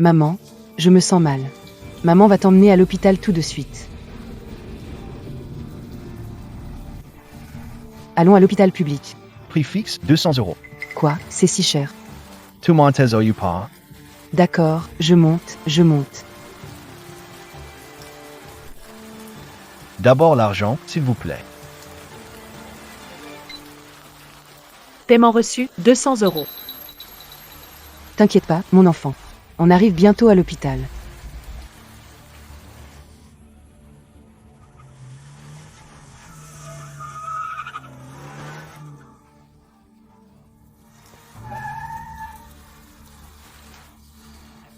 Maman, je me sens mal. Maman va t'emmener à l'hôpital tout de suite. Allons à l'hôpital public. Prix fixe, 200 €. Quoi, c'est si cher? Tu montes ou pas? D'accord, je monte. D'abord l'argent, s'il vous plaît. Paiement reçu, 200 €. T'inquiète pas, mon enfant. On arrive bientôt à l'hôpital.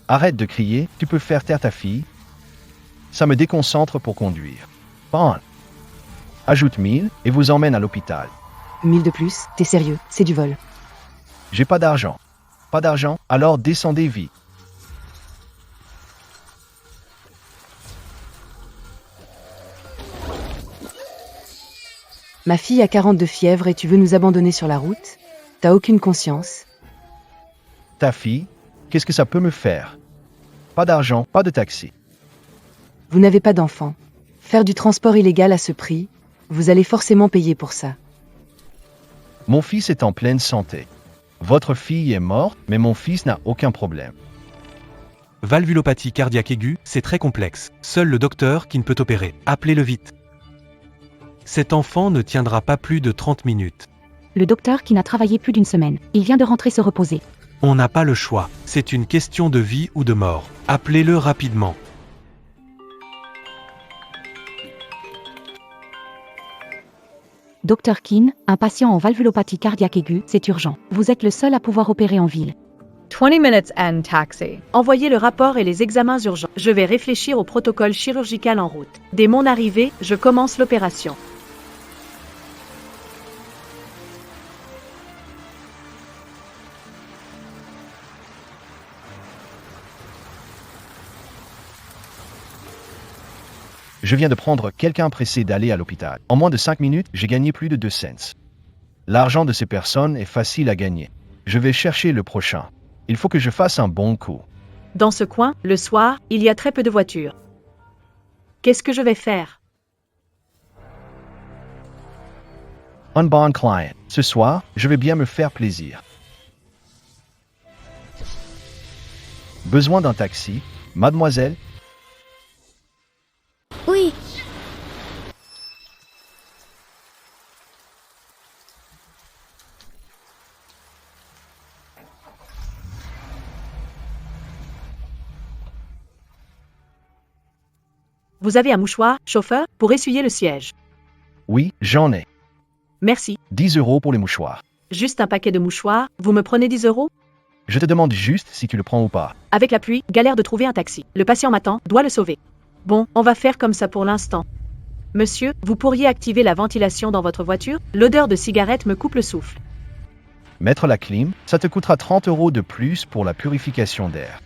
Arrête de crier, tu peux faire taire ta fille. Ça me déconcentre pour conduire. Bon. Ajoute 1000 et vous emmène à l'hôpital. 1000 de plus, t'es sérieux, c'est du vol. J'ai pas d'argent. Pas d'argent, alors descendez vite. Ma fille a 40 de fièvre et tu veux nous abandonner sur la route? T'as aucune conscience? Ta fille, qu'est-ce que ça peut me faire? Pas d'argent, pas de taxi. Vous n'avez pas d'enfant. Faire du transport illégal à ce prix, vous allez forcément payer pour ça. Mon fils est en pleine santé. Votre fille est morte, mais mon fils n'a aucun problème. Valvulopathie cardiaque aiguë, c'est très complexe. Seul le docteur qui ne peut opérer. Appelez-le vite. Cet enfant ne tiendra pas plus de 30 minutes. Le docteur qui n'a travaillé plus d'une semaine. Il vient de rentrer se reposer. On n'a pas le choix. C'est une question de vie ou de mort. Appelez-le rapidement. Dr Keane, un patient en valvulopathie cardiaque aiguë, c'est urgent. Vous êtes le seul à pouvoir opérer en ville. 20 minutes and taxi. Envoyez le rapport et les examens urgents. Je vais réfléchir au protocole chirurgical en route. Dès mon arrivée, je commence l'opération. Je viens de prendre quelqu'un pressé d'aller à l'hôpital. En moins de 5 minutes, j'ai gagné plus de 2 cents. L'argent de ces personnes est facile à gagner. Je vais chercher le prochain. Il faut que je fasse un bon coup. Dans ce coin, le soir, il y a très peu de voitures. Qu'est-ce que je vais faire? Un bon client. Ce soir, je vais bien me faire plaisir. Besoin d'un taxi, mademoiselle? Oui. Vous avez un mouchoir, chauffeur, pour essuyer le siège? Oui, j'en ai. Merci. 10 € pour les mouchoirs. Juste un paquet de mouchoirs, vous me prenez 10 €? Je te demande juste si tu le prends ou pas. Avec la pluie, galère de trouver un taxi. Le patient m'attend, doit le sauver. Bon, on va faire comme ça pour l'instant. Monsieur, vous pourriez activer la ventilation dans votre voiture? L'odeur de cigarette me coupe le souffle. Mettre la clim, ça te coûtera 30 € de plus pour la purification d'air.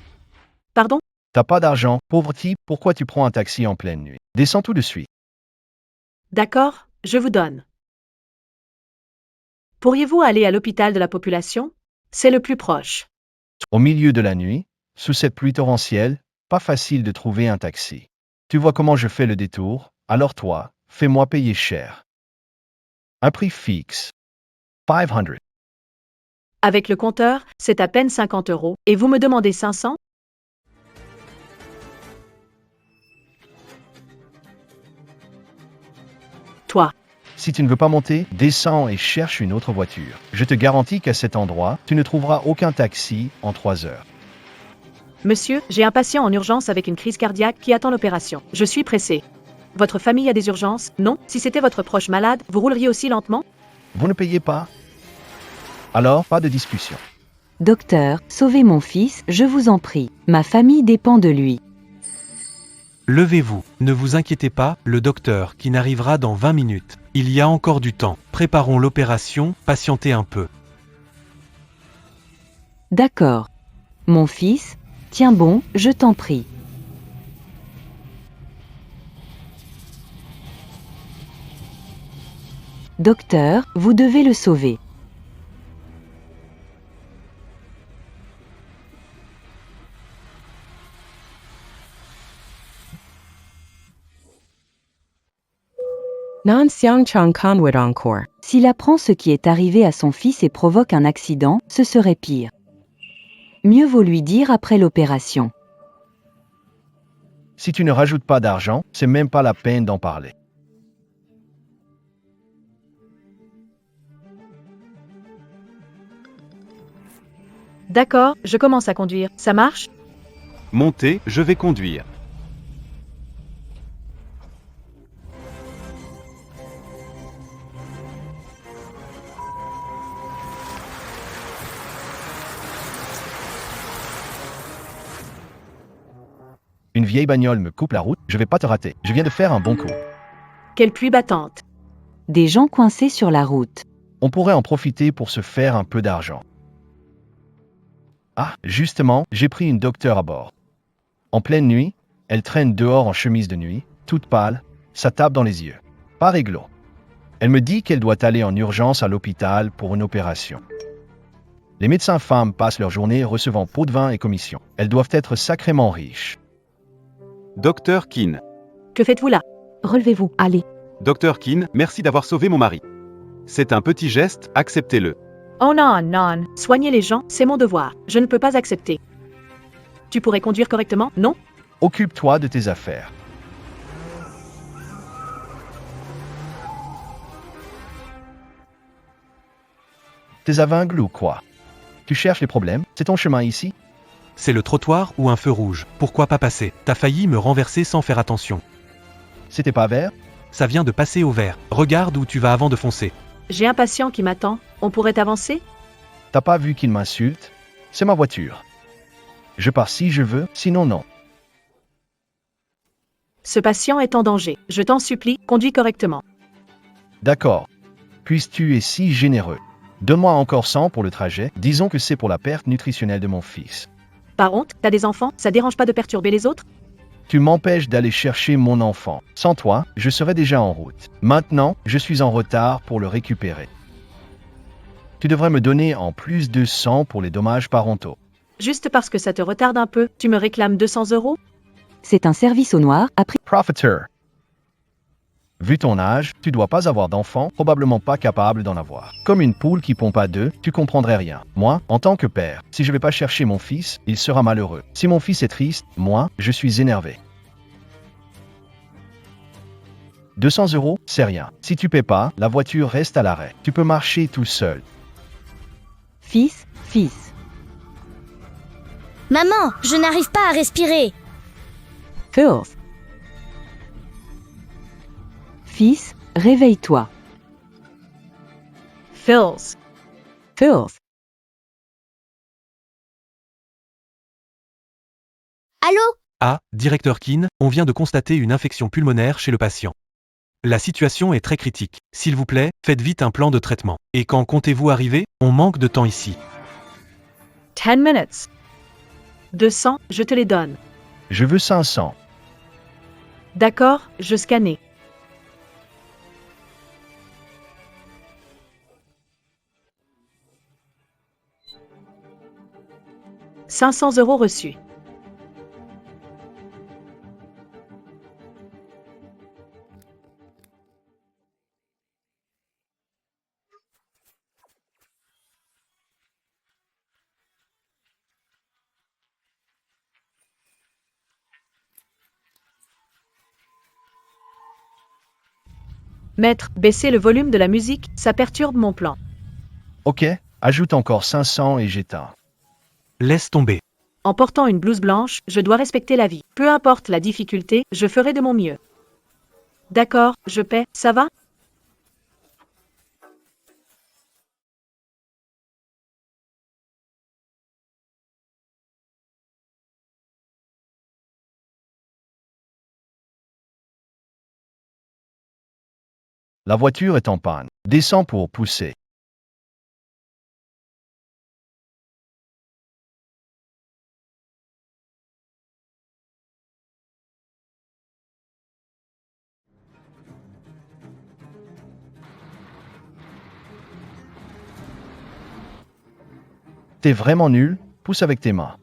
Pardon? T'as pas d'argent, pauvre type, pourquoi tu prends un taxi en pleine nuit? Descends tout de suite. D'accord, je vous donne. Pourriez-vous aller à l'hôpital de la population? C'est le plus proche. Au milieu de la nuit, sous cette pluie torrentielle, pas facile de trouver un taxi. Tu vois comment je fais le détour, alors toi, fais-moi payer cher. Un prix fixe. 500. Avec le compteur, c'est à peine 50 €, et vous me demandez 500? Toi, Si tu ne veux pas monter, descends et cherche une autre voiture. Je te garantis qu'à cet endroit, tu ne trouveras aucun taxi en 3 heures. monsieur, j'ai un patient en urgence avec une crise cardiaque qui attend l'opération. Je suis pressé. Votre famille a des urgences? Non? Si c'était votre proche malade, vous rouleriez aussi lentement? Vous ne payez pas? Alors, pas de discussion. Docteur, sauvez mon fils, je vous en prie. Ma famille dépend de lui. Levez-vous. Ne vous inquiétez pas, le docteur qui n'arrivera dans 20 minutes. Il y a encore du temps. Préparons l'opération, patientez un peu. D'accord. Mon fils, tiens bon, je t'en prie. Docteur, vous devez le sauver. Nan Xiang Chang Conwood encore. S'il apprend ce qui est arrivé à son fils et provoque un accident, ce serait pire. Mieux vaut lui dire après l'opération. Si tu ne rajoutes pas d'argent, c'est même pas la peine d'en parler. D'accord, je commence à conduire. Ça marche? Montez, je vais conduire. Une vieille bagnole me coupe la route, je vais pas te rater. Je viens de faire un bon coup. Quelle pluie battante. Des gens coincés sur la route. On pourrait en profiter pour se faire un peu d'argent. Ah, justement, j'ai pris une docteure à bord. En pleine nuit, elle traîne dehors en chemise de nuit, toute pâle, ça tape dans les yeux. Pas réglo. Elle me dit qu'elle doit aller en urgence à l'hôpital pour une opération. Les médecins femmes passent leur journée recevant pots de vin et commissions. Elles doivent être sacrément riches. Docteur Keane. Que faites-vous là? Relevez-vous, allez. Docteur Keane, merci d'avoir sauvé mon mari. C'est un petit geste, acceptez-le. Oh non, non. Soigner les gens, c'est mon devoir. Je ne peux pas accepter. Tu pourrais conduire correctement, non? Occupe-toi de tes affaires. T'es aveugle ou quoi? Tu cherches les problèmes? C'est ton chemin ici? C'est le trottoir ou un feu rouge. Pourquoi pas passer? T'as failli me renverser sans faire attention. C'était pas vert? Ça vient de passer au vert. Regarde où tu vas avant de foncer. J'ai un patient qui m'attend. On pourrait avancer? T'as pas vu qu'il m'insulte? C'est ma voiture. Je pars si je veux, sinon non. Ce patient est en danger. Je t'en supplie, conduis correctement. D'accord. Puisque-tu es si généreux. Donne-moi encore 100 pour le trajet. Disons que c'est pour la perte nutritionnelle de mon fils. Par honte, t'as des enfants, ça dérange pas de perturber les autres? Tu m'empêches d'aller chercher mon enfant. Sans toi, je serais déjà en route. Maintenant, je suis en retard pour le récupérer. Tu devrais me donner en plus de 100 pour les dommages parentaux. Juste parce que ça te retarde un peu, tu me réclames 200 €? C'est un service au noir, à prix. Profiteur. Vu ton âge, tu dois pas avoir d'enfant, probablement pas capable d'en avoir. Comme une poule qui pond pas d'œufs, tu comprendrais rien. Moi, en tant que père, si je vais pas chercher mon fils, il sera malheureux. Si mon fils est triste, moi, je suis énervé. 200 €, c'est rien. Si tu paies pas, la voiture reste à l'arrêt. Tu peux marcher tout seul. Fils. Maman, je n'arrive pas à respirer. Filth. Fils, réveille-toi. Phils. Filth. Allô? Ah, directeur Keane, on vient de constater une infection pulmonaire chez le patient. La situation est très critique. S'il vous plaît, faites vite un plan de traitement. Et quand comptez-vous arriver? On manque de temps ici. 10 minutes. 200, je te les donne. Je veux 500. D'accord, je scannais. « 500 € reçus. Maître, baissez le volume de la musique, ça perturbe mon plan. Ok, ajoute encore 500 et j'éteins. Laisse tomber. En portant une blouse blanche, je dois respecter la vie. Peu importe la difficulté, je ferai de mon mieux. D'accord, je paie, ça va? La voiture est en panne. Descends pour pousser. T'es vraiment nul, pousse avec tes mains.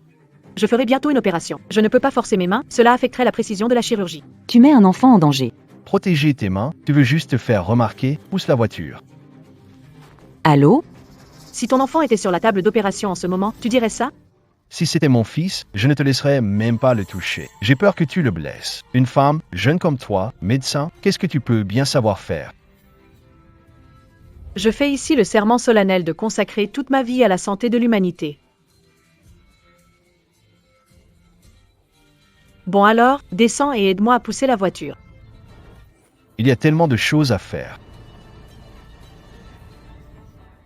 Je ferai bientôt une opération. Je ne peux pas forcer mes mains, cela affecterait la précision de la chirurgie. Tu mets un enfant en danger. protéger tes mains, tu veux juste te faire remarquer, pousse la voiture. Allô? Si ton enfant était sur la table d'opération en ce moment, tu dirais ça? Si c'était mon fils, je ne te laisserais même pas le toucher. J'ai peur que tu le blesses. Une femme, jeune comme toi, médecin, qu'est-ce que tu peux bien savoir faire? Je fais ici le serment solennel de consacrer toute ma vie à la santé de l'humanité. Bon alors, descends et aide-moi à pousser la voiture. Il y a tellement de choses à faire.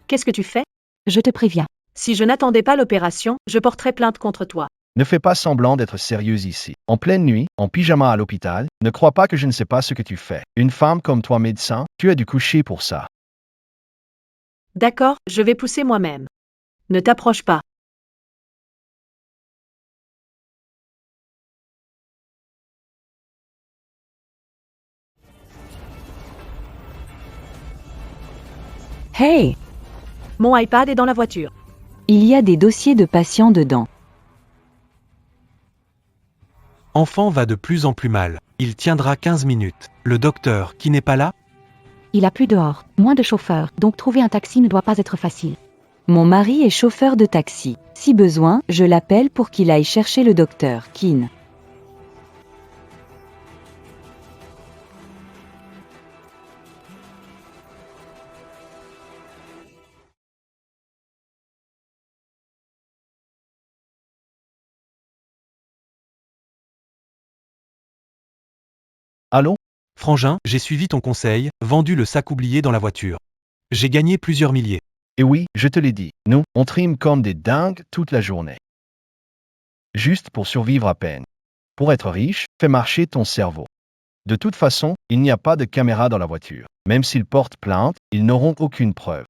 Qu'est-ce que tu fais? Je te préviens. Si je n'attendais pas l'opération, je porterais plainte contre toi. Ne fais pas semblant d'être sérieuse ici. En pleine nuit, en pyjama à l'hôpital, ne crois pas que je ne sais pas ce que tu fais. Une femme comme toi médecin, tu as dû coucher pour ça. D'accord, je vais pousser moi-même. Ne t'approche pas. Hey, Mon iPad est dans la voiture. Il y a des dossiers de patients dedans. Enfant va de plus en plus mal. Il tiendra 15 minutes. Le docteur, qui n'est pas là? Il a plus dehors, moins de chauffeurs, donc trouver un taxi ne doit pas être facile. Mon mari est chauffeur de taxi. Si besoin, je l'appelle pour qu'il aille chercher le docteur, Keane. Allons? Frangin, j'ai suivi ton conseil, vendu le sac oublié dans la voiture. J'ai gagné plusieurs milliers. Et oui, je te l'ai dit, nous, on trime comme des dingues toute la journée. Juste pour survivre à peine. Pour être riche, fais marcher ton cerveau. De toute façon, il n'y a pas de caméra dans la voiture. Même s'ils portent plainte, ils n'auront aucune preuve.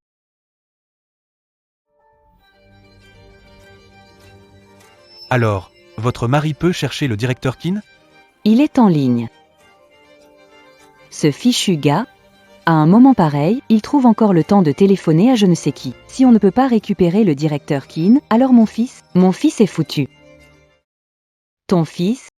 Alors, votre mari peut chercher le directeur Keane? Il est en ligne. Ce fichu gars, à un moment pareil, il trouve encore le temps de téléphoner à je ne sais qui. Si on ne peut pas récupérer le directeur Keane, alors mon fils est foutu. Ton fils?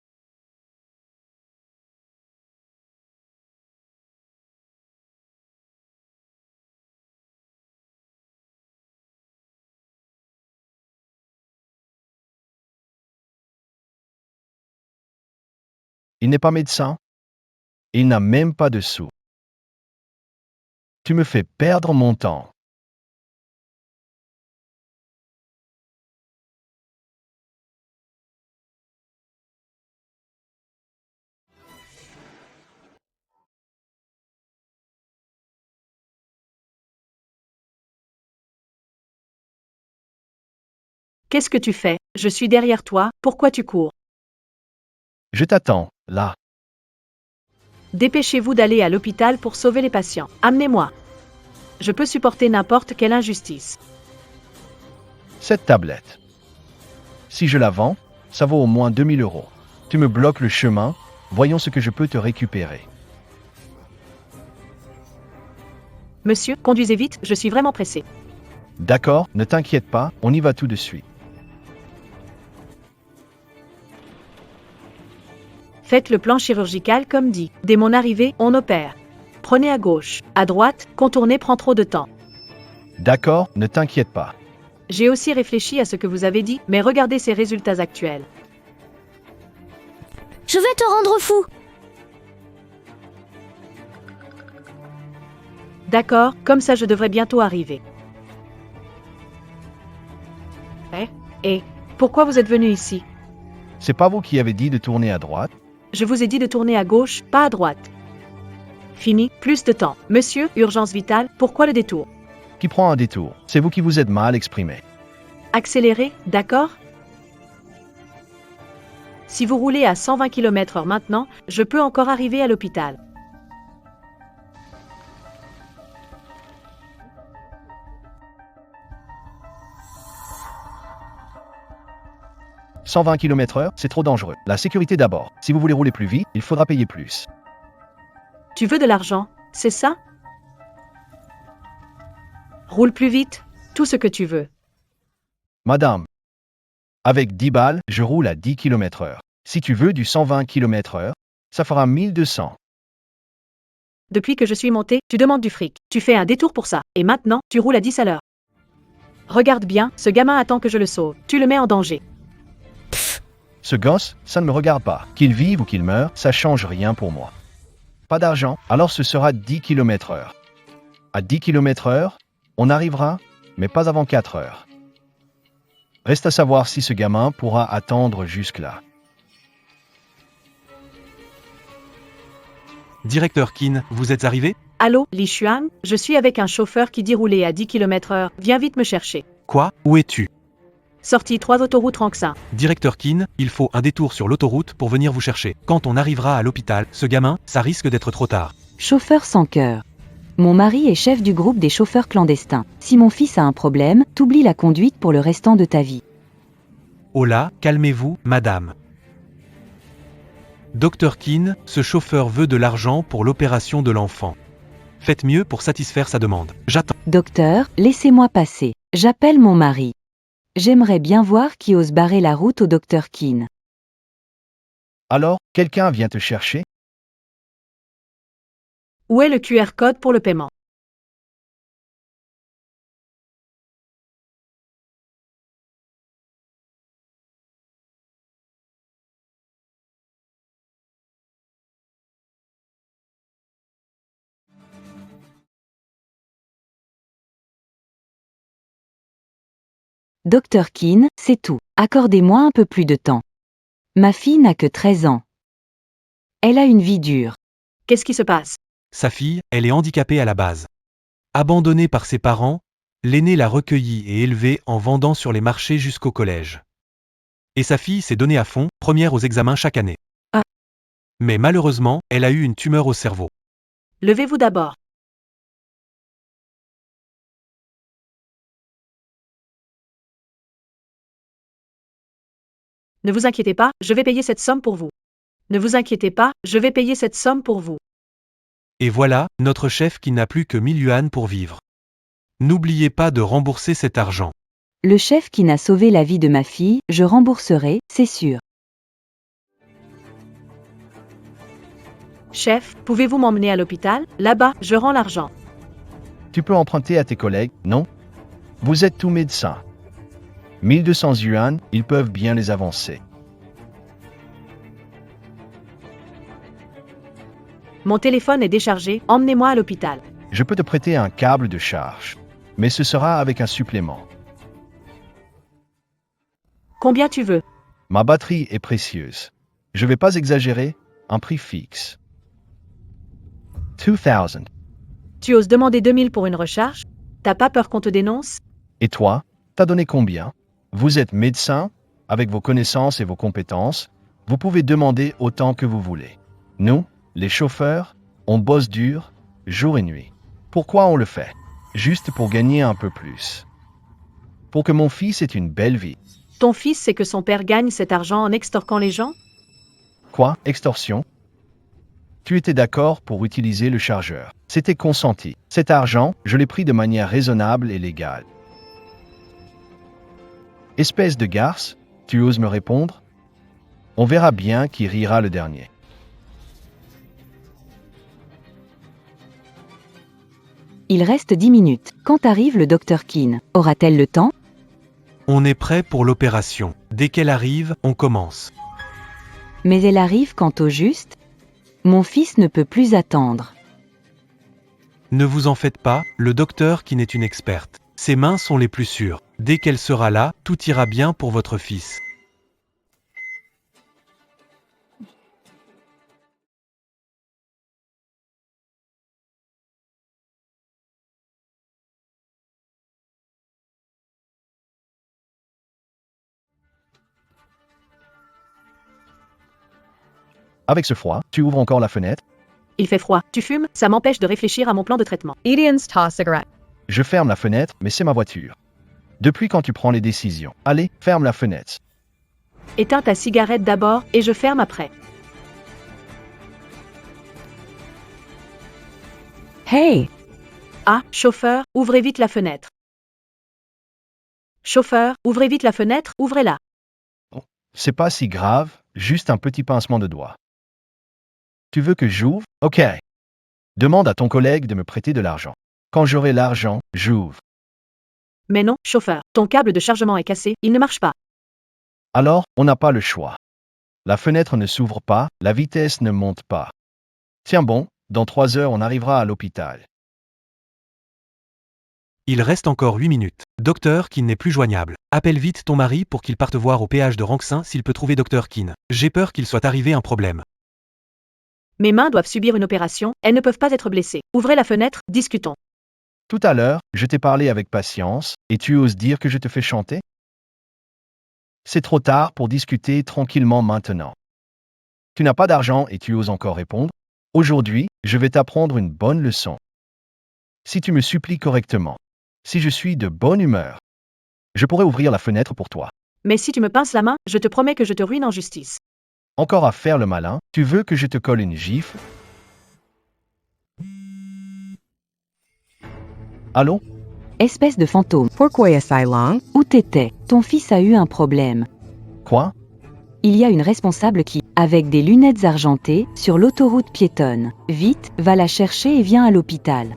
Il n'est pas médecin. Il n'a même pas de sous. Tu me fais perdre mon temps. Qu'est-ce que tu fais? Je suis derrière toi, pourquoi tu cours? Je t'attends, là. Dépêchez-vous d'aller à l'hôpital pour sauver les patients. Amenez-moi. Je peux supporter n'importe quelle injustice. Cette tablette. Si je la vends, ça vaut au moins 2000 €. Tu me bloques le chemin, voyons ce que je peux te récupérer. Monsieur, conduisez vite, je suis vraiment pressé. D'accord, ne t'inquiète pas, on y va tout de suite. Faites le plan chirurgical comme dit. Dès mon arrivée, on opère. Prenez à gauche. À droite, contourner prend trop de temps. D'accord, ne t'inquiète pas. J'ai aussi réfléchi à ce que vous avez dit, mais regardez ces résultats actuels. Je vais te rendre fou. D'accord, comme ça je devrais bientôt arriver. Et pourquoi vous êtes venu ici? C'est pas vous qui avez dit de tourner à droite? Je vous ai dit de tourner à gauche, pas à droite. Fini, plus de temps. Monsieur, urgence vitale, pourquoi le détour? Qui prend un détour? C'est vous qui vous êtes mal exprimé. Accélérez, d'accord? Si vous roulez à 120 km/h maintenant, je peux encore arriver à l'hôpital. « 120 km/h, c'est trop dangereux. La sécurité d'abord. Si vous voulez rouler plus vite, il faudra payer plus. Tu veux de l'argent, c'est ça? Roule plus vite, tout ce que tu veux. Madame, avec 10 balles, je roule à 10 km/h. Si tu veux du 120 km/h, ça fera 1200. Depuis que je suis monté, tu demandes du fric. Tu fais un détour pour ça. Et maintenant, tu roules à 10 à l'heure. Regarde bien, ce gamin attend que je le sauve. Tu le mets en danger. Ce gosse, ça ne me regarde pas. Qu'il vive ou qu'il meure, ça change rien pour moi. Pas d'argent, alors ce sera 10 km/h. À 10 km/h, on arrivera, mais pas avant 4 heures. Reste à savoir si ce gamin pourra attendre jusque-là. Directeur Keane, vous êtes arrivé? Allô, Li Xuan, je suis avec un chauffeur qui dit rouler à 10 km/h. Viens vite me chercher. Quoi? Où es-tu? Sortie 3 autoroute Rangsa. Directeur Keane, il faut un détour sur l'autoroute pour venir vous chercher. Quand on arrivera à l'hôpital, ce gamin, ça risque d'être trop tard. Chauffeur sans cœur. Mon mari est chef du groupe des chauffeurs clandestins. Si mon fils a un problème, t'oublies la conduite pour le restant de ta vie. Oh là, calmez-vous, madame. Docteur Keane, ce chauffeur veut de l'argent pour l'opération de l'enfant. Faites mieux pour satisfaire sa demande. J'attends. Docteur, laissez-moi passer. J'appelle mon mari. J'aimerais bien voir qui ose barrer la route au docteur Keane. Alors, quelqu'un vient te chercher? Où est le QR code pour le paiement? Docteur Keane, c'est tout. Accordez-moi un peu plus de temps. Ma fille n'a que 13 ans. Elle a une vie dure. Qu'est-ce qui se passe? Sa fille, elle est handicapée à la base. Abandonnée par ses parents, l'aîné l'a recueillie et élevée en vendant sur les marchés jusqu'au collège. Et sa fille s'est donnée à fond, première aux examens chaque année. Ah. Mais malheureusement, elle a eu une tumeur au cerveau. Levez-vous d'abord. Ne vous inquiétez pas, je vais payer cette somme pour vous. Ne vous inquiétez pas, je vais payer cette somme pour vous. Et voilà, notre chef qui n'a plus que 1000 yuan pour vivre. N'oubliez pas de rembourser cet argent. Le chef qui n'a sauvé la vie de ma fille, je rembourserai, c'est sûr. Chef, pouvez-vous m'emmener à l'hôpital? Là-bas, je rends l'argent. Tu peux emprunter à tes collègues, non? Vous êtes tous médecins. 1200 yuan, ils peuvent bien les avancer. Mon téléphone est déchargé, emmenez-moi à l'hôpital. Je peux te prêter un câble de charge, mais ce sera avec un supplément. Combien tu veux? Ma batterie est précieuse. Je vais pas exagérer, un prix fixe. 2000. Tu oses demander 2000 pour une recharge? T'as pas peur qu'on te dénonce? Et toi, t'as donné combien? Vous êtes médecin, avec vos connaissances et vos compétences, vous pouvez demander autant que vous voulez. Nous, les chauffeurs, on bosse dur, jour et nuit. Pourquoi on le fait? Juste pour gagner un peu plus. Pour que mon fils ait une belle vie. Ton fils sait que son père gagne cet argent en extorquant les gens? Quoi? Extorsion? Tu étais d'accord pour utiliser le chargeur. C'était consenti. Cet argent, je l'ai pris de manière raisonnable et légale. Espèce de garce, tu oses me répondre? On verra bien qui rira le dernier. Il reste 10 minutes. Quand arrive le docteur Keane? Aura-t-elle le temps? On est prêt pour l'opération. Dès qu'elle arrive, on commence. Mais elle arrive quand au juste? Mon fils ne peut plus attendre. Ne vous en faites pas, le docteur Keane est une experte. Ses mains sont les plus sûres. Dès qu'elle sera là, tout ira bien pour votre fils. Avec ce froid, tu ouvres encore la fenêtre? Il fait froid. Tu fumes? Ça m'empêche de réfléchir à mon plan de traitement. Je ferme la fenêtre, mais c'est ma voiture. Depuis quand tu prends les décisions? Allez, ferme la fenêtre. Éteins ta cigarette d'abord, et je ferme après. Hey, Ah, chauffeur, ouvrez vite la fenêtre. Chauffeur, ouvrez vite la fenêtre, ouvrez-la. C'est pas si grave, juste un petit pincement de doigt. Tu veux que j'ouvre? Ok. Demande à ton collègue de me prêter de l'argent. Quand j'aurai l'argent, j'ouvre. Mais non, chauffeur, ton câble de chargement est cassé, il ne marche pas. Alors, on n'a pas le choix. La fenêtre ne s'ouvre pas, la vitesse ne monte pas. Tiens bon, dans 3 heures on arrivera à l'hôpital. Il reste encore 8 minutes. Docteur Keane n'est plus joignable. Appelle vite ton mari pour qu'il parte voir au péage de Ranxin s'il peut trouver Docteur Keane. J'ai peur qu'il soit arrivé un problème. Mes mains doivent subir une opération, elles ne peuvent pas être blessées. Ouvrez la fenêtre, discutons. Tout à l'heure, je t'ai parlé avec patience, et tu oses dire que je te fais chanter? C'est trop tard pour discuter tranquillement maintenant. Tu n'as pas d'argent et tu oses encore répondre? Aujourd'hui, je vais t'apprendre une bonne leçon. Si tu me supplies correctement, si je suis de bonne humeur, je pourrais ouvrir la fenêtre pour toi. Mais si tu me pinces la main, je te promets que je te ruine en justice. Encore à faire le malin, tu veux que je te colle une gifle? Allô? Espèce de fantôme, Pourquoi est-ce long? où t'étais? Ton fils a eu un problème. Quoi? Il y a une responsable qui, avec des lunettes argentées, sur l'autoroute piétonne. Vite, va la chercher et viens à l'hôpital.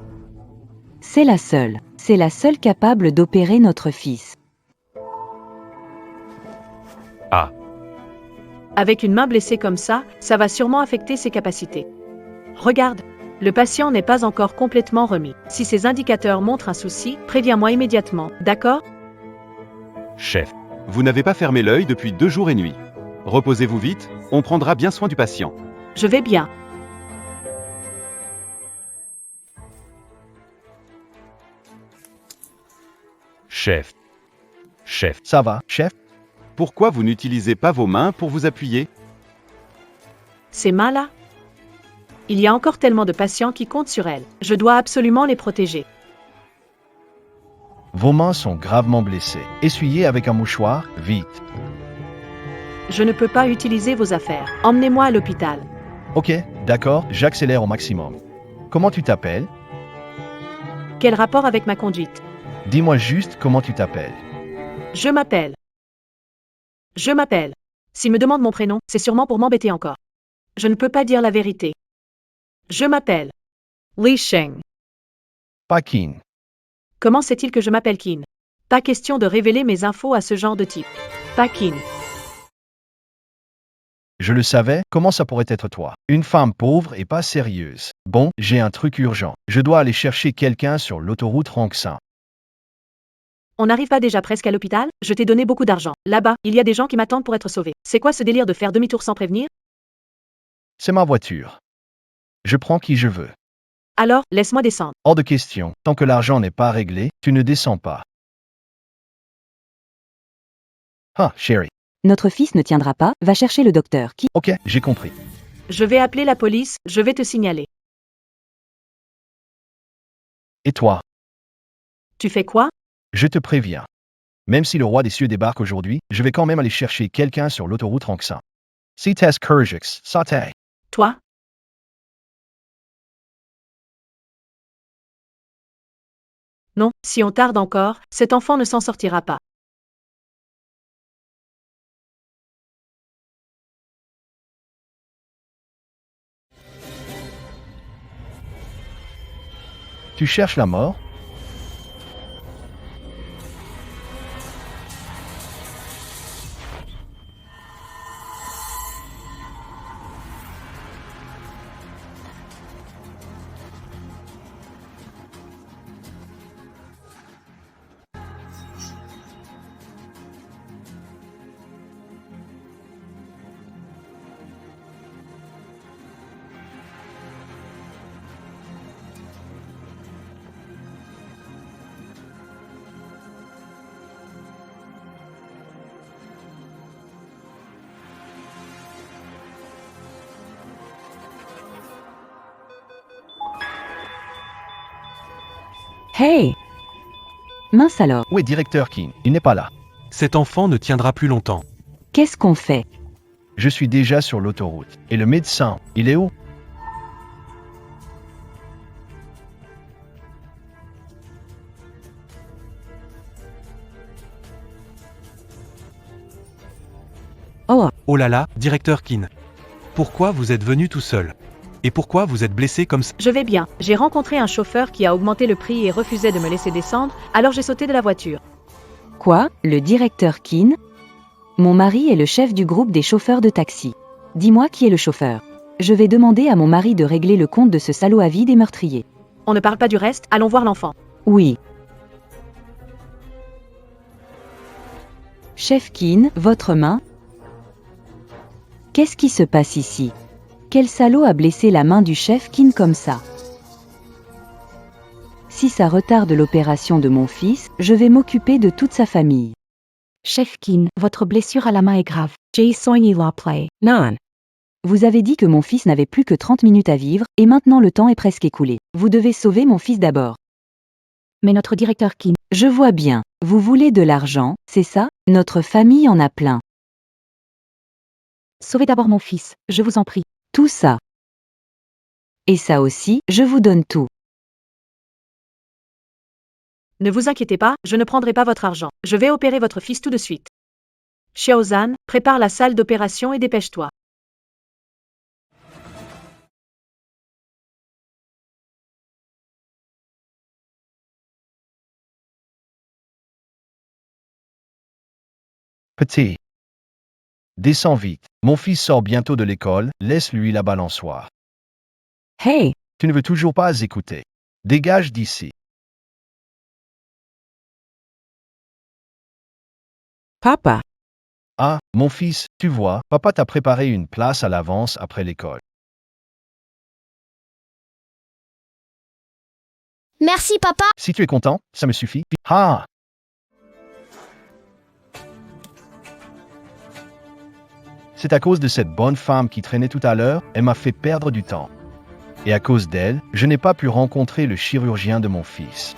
C'est la seule capable d'opérer notre fils. Avec une main blessée comme ça va sûrement affecter ses capacités. Regarde, le patient n'est pas encore complètement remis. Si ces indicateurs montrent un souci, préviens-moi immédiatement, d'accord? Chef, vous n'avez pas fermé l'œil depuis 2 jours et nuits. Reposez-vous vite, on prendra bien soin du patient. Je vais bien. Chef. Chef, Ça va, chef? pourquoi vous n'utilisez pas vos mains pour vous appuyer? Ces mains-là? Il y a encore tellement de patients qui comptent sur elles. Je dois absolument les protéger. Vos mains sont gravement blessées. Essuyez avec un mouchoir, vite. Je ne peux pas utiliser vos affaires. Emmenez-moi à l'hôpital. Ok, d'accord, j'accélère au maximum. Comment tu t'appelles? Quel rapport avec ma conduite? Dis-moi juste comment tu t'appelles. Je m'appelle. S'il me demande mon prénom, c'est sûrement pour m'embêter encore. Je ne peux pas dire la vérité. Je m'appelle Li Sheng. Pas Keane. Comment sait-il que je m'appelle Keane? Pas question de révéler mes infos à ce genre de type. Pas Keane. Je le savais, comment ça pourrait être toi? Une femme pauvre et pas sérieuse. Bon, j'ai un truc urgent. Je dois aller chercher quelqu'un sur l'autoroute Ranxin. On n'arrive pas déjà presque à l'hôpital? Je t'ai donné beaucoup d'argent. Là-bas, il y a des gens qui m'attendent pour être sauvés. C'est quoi ce délire de faire demi-tour sans prévenir? C'est ma voiture. Je prends qui je veux. Alors, laisse-moi descendre. Hors de question, tant que l'argent n'est pas réglé, tu ne descends pas. Ah, chérie. Notre fils ne tiendra pas, va chercher le docteur qui... Ok, j'ai compris. Je vais appeler la police, je vais te signaler. Et toi? Tu fais quoi? Je te préviens. Même si le roi des cieux débarque aujourd'hui, je vais quand même aller chercher quelqu'un sur l'autoroute Ranxin. Si t'es Kurgix, ça t'est. Toi? Non, si on tarde encore, cet enfant ne s'en sortira pas. Tu cherches la mort? Hey! Mince alors, Où est directeur Keane? Il n'est pas là. Cet enfant ne tiendra plus longtemps. qu'est-ce qu'on fait? Je suis déjà sur l'autoroute. Et le médecin, il est où? Oh, Oh là là, directeur Keane. Pourquoi vous êtes venu tout seul? Et pourquoi vous êtes blessé comme ça? Je vais bien. J'ai rencontré un chauffeur qui a augmenté le prix et refusait de me laisser descendre, alors j'ai sauté de la voiture. Quoi? Le directeur Keane? Mon mari est le chef du groupe des chauffeurs de taxi. Dis-moi qui est le chauffeur. Je vais demander à mon mari de régler le compte de ce salaud avide et meurtrier. On ne parle pas du reste, allons voir l'enfant. Oui. Chef Keane, votre main? Qu'est-ce qui se passe ici? Quel salaud a blessé la main du chef Keane comme ça? Si ça retarde l'opération de mon fils, je vais m'occuper de toute sa famille. Chef Keane, votre blessure à la main est grave. Jay Soigny Law Play. Non. Vous avez dit que mon fils n'avait plus que 30 minutes à vivre, et maintenant le temps est presque écoulé. Vous devez sauver mon fils d'abord. Mais notre directeur Keane. Je vois bien. Vous voulez de l'argent, c'est ça? Notre famille en a plein. Sauvez d'abord mon fils, je vous en prie. Tout ça. Et ça aussi, je vous donne tout. Ne vous inquiétez pas, je ne prendrai pas votre argent. Je vais opérer votre fils tout de suite. Xiaozan, prépare la salle d'opération et dépêche-toi. Petit. Descends vite. Mon fils sort bientôt de l'école, laisse-lui la balançoire. Hey, Tu ne veux toujours pas écouter. Dégage d'ici. Papa. Ah, mon fils, tu vois, papa t'a préparé une place à l'avance après l'école. Merci papa. Si tu es content, ça me suffit. Ah! C'est à cause de cette bonne femme qui traînait tout à l'heure, elle m'a fait perdre du temps. Et à cause d'elle, je n'ai pas pu rencontrer le chirurgien de mon fils.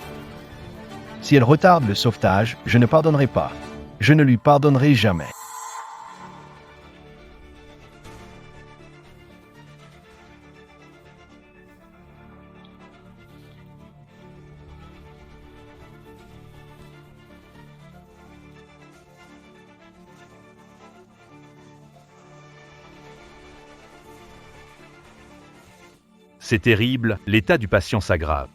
Si elle retarde le sauvetage, je ne pardonnerai pas. Je ne lui pardonnerai jamais. C'est terrible, l'état du patient s'aggrave.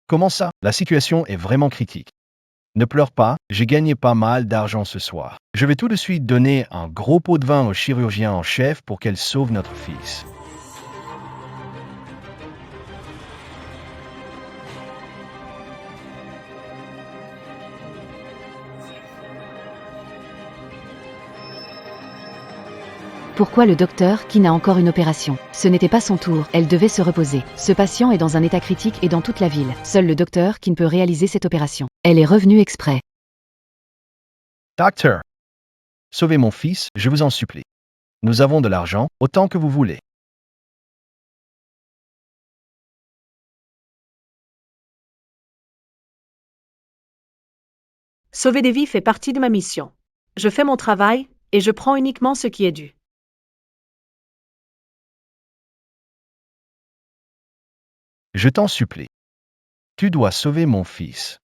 Comment ça? La situation est vraiment critique. Ne pleure pas, j'ai gagné pas mal d'argent ce soir. Je vais tout de suite donner un gros pot de vin au chirurgien en chef pour qu'elle sauve notre fils. Pourquoi le docteur Keane a encore une opération? Ce n'était pas son tour, elle devait se reposer. Ce patient est dans un état critique et dans toute la ville. Seul le docteur Keane peut réaliser cette opération. Elle est revenue exprès. Docteur! Sauvez mon fils, je vous en supplie. Nous avons de l'argent, autant que vous voulez. Sauver des vies fait partie de ma mission. Je fais mon travail, et je prends uniquement ce qui est dû. Je t'en supplie. Tu dois sauver mon fils.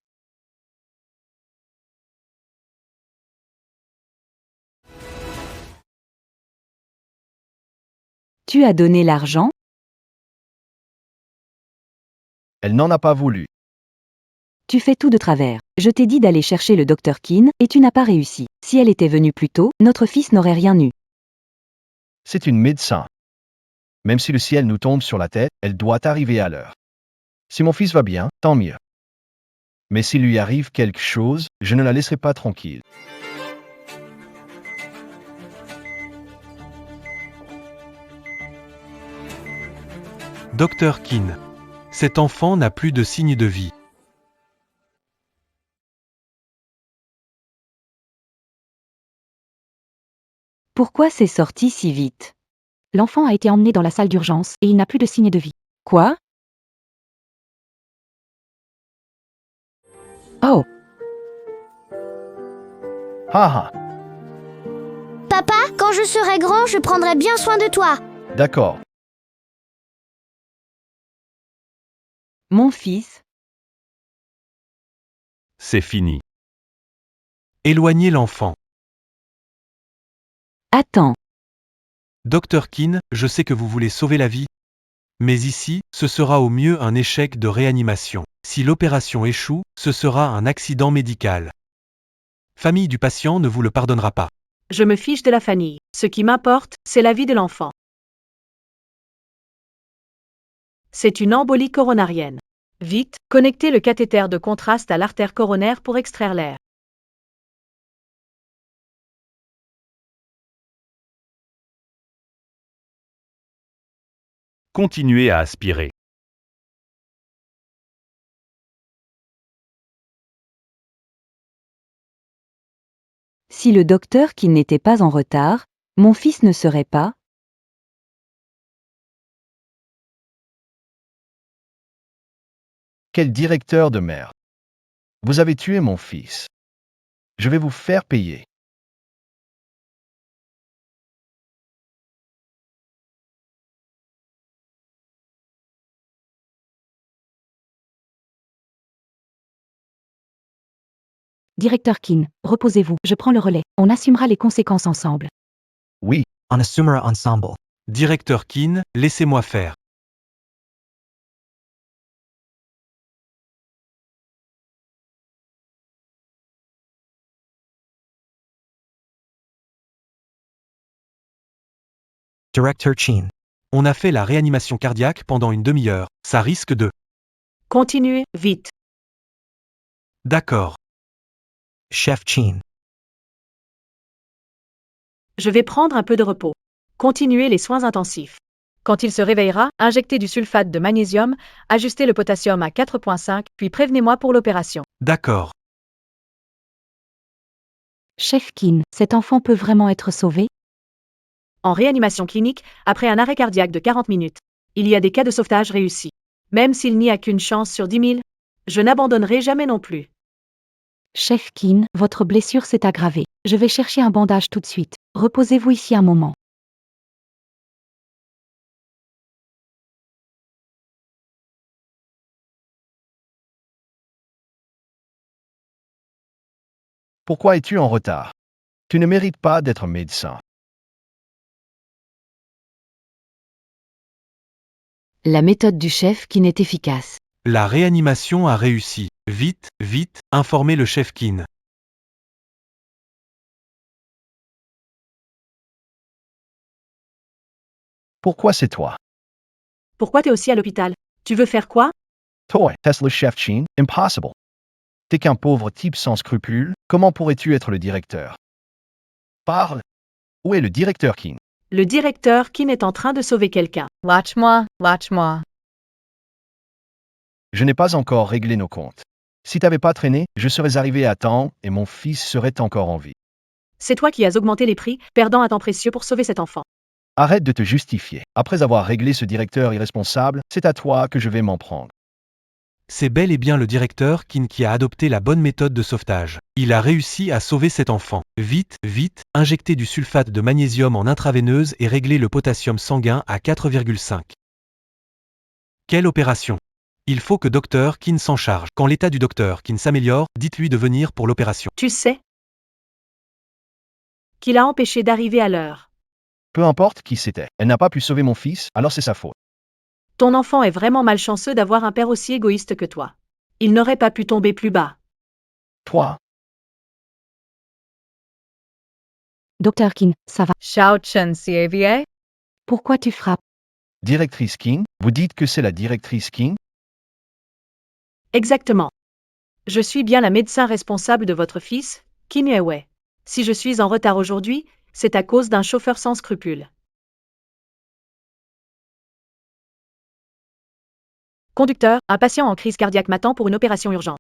Tu as donné l'argent? Elle n'en a pas voulu. Tu fais tout de travers. Je t'ai dit d'aller chercher le docteur Keane, et tu n'as pas réussi. Si elle était venue plus tôt, notre fils n'aurait rien eu. C'est une médecin. Même si le ciel nous tombe sur la tête, elle doit arriver à l'heure. Si mon fils va bien, tant mieux. Mais s'il lui arrive quelque chose, je ne la laisserai pas tranquille. Docteur Keane. Cet enfant n'a plus de signe de vie. Pourquoi c'est sorti si vite? L'enfant a été emmené dans la salle d'urgence et il n'a plus de signe de vie. Quoi? Oh, Ha ha! Papa, quand je serai grand, je prendrai bien soin de toi. D'accord. Mon fils, C'est fini. Éloignez l'enfant. attends. Dr Keane, je sais que vous voulez sauver la vie. Mais ici, ce sera au mieux un échec de réanimation. Si l'opération échoue, ce sera un accident médical. Famille du patient ne vous le pardonnera pas. Je me fiche de la famille. Ce qui m'importe, c'est la vie de l'enfant. C'est une embolie coronarienne. Vite, connectez le cathéter de contraste à l'artère coronaire pour extraire l'air. Continuez à aspirer. Si le docteur qui n'était pas en retard, mon fils ne serait pas. Quel directeur de merde. Vous avez tué mon fils. Je vais vous faire payer. Directeur Keane, reposez-vous, je prends le relais. On assumera les conséquences ensemble. Oui, On assumera ensemble. Directeur Keane, laissez-moi faire. Directeur Chin. On a fait la réanimation cardiaque pendant une demi-heure. Ça risque de... Continuez, vite. D'accord. Chef Chin. Je vais prendre un peu de repos. Continuez les soins intensifs. Quand il se réveillera, injectez du sulfate de magnésium, ajustez le potassium à 4,5, puis prévenez-moi pour l'opération. D'accord. Chef Keane, cet enfant peut vraiment être sauvé? En réanimation clinique, après un arrêt cardiaque de 40 minutes, il y a des cas de sauvetage réussis. Même s'il n'y a qu'une chance sur 10 000, je n'abandonnerai jamais non plus. Chef Keane, votre blessure s'est aggravée. Je vais chercher un bandage tout de suite. Reposez-vous ici un moment. pourquoi es-tu en retard? Tu ne mérites pas d'être médecin. La méthode du chef qui n'est efficace. La réanimation a réussi. Vite, vite, informez le chef Keane. Pourquoi c'est toi? Pourquoi t'es aussi à l'hôpital? Tu veux faire quoi? Toi, Tesla Chef Chin, impossible. T'es qu'un pauvre type sans scrupules, comment pourrais-tu être le directeur? Parle. Où est le directeur King? Le directeur qui est en train de sauver quelqu'un. Watch-moi, watch-moi. Je n'ai pas encore réglé nos comptes. Si t'avais pas traîné, je serais arrivé à temps et mon fils serait encore en vie. C'est toi qui as augmenté les prix, perdant un temps précieux pour sauver cet enfant. Arrête de te justifier. Après avoir réglé ce directeur irresponsable, c'est à toi que je vais m'en prendre. C'est bel et bien le directeur Keane qui a adopté la bonne méthode de sauvetage. Il a réussi à sauver cet enfant. Vite, vite, injectez du sulfate de magnésium en intraveineuse et réglez le potassium sanguin à 4,5. Quelle opération! Il faut que Dr Keane s'en charge. Quand l'état du Dr Keane s'améliore, dites-lui de venir pour l'opération. Tu sais qu'il a empêché d'arriver à l'heure. Peu importe qui c'était, elle n'a pas pu sauver mon fils, alors c'est sa faute. Ton enfant est vraiment malchanceux d'avoir un père aussi égoïste que toi. Il n'aurait pas pu tomber plus bas. Toi, Docteur Keane, ça va. CAVA? Pourquoi tu frappes? directrice King, vous dites que c'est la directrice King? Exactement. Je suis bien la médecin responsable de votre fils, Kinyewe. Si je suis en retard aujourd'hui, c'est à cause d'un chauffeur sans scrupules. Conducteur, un patient en crise cardiaque m'attend pour une opération urgente.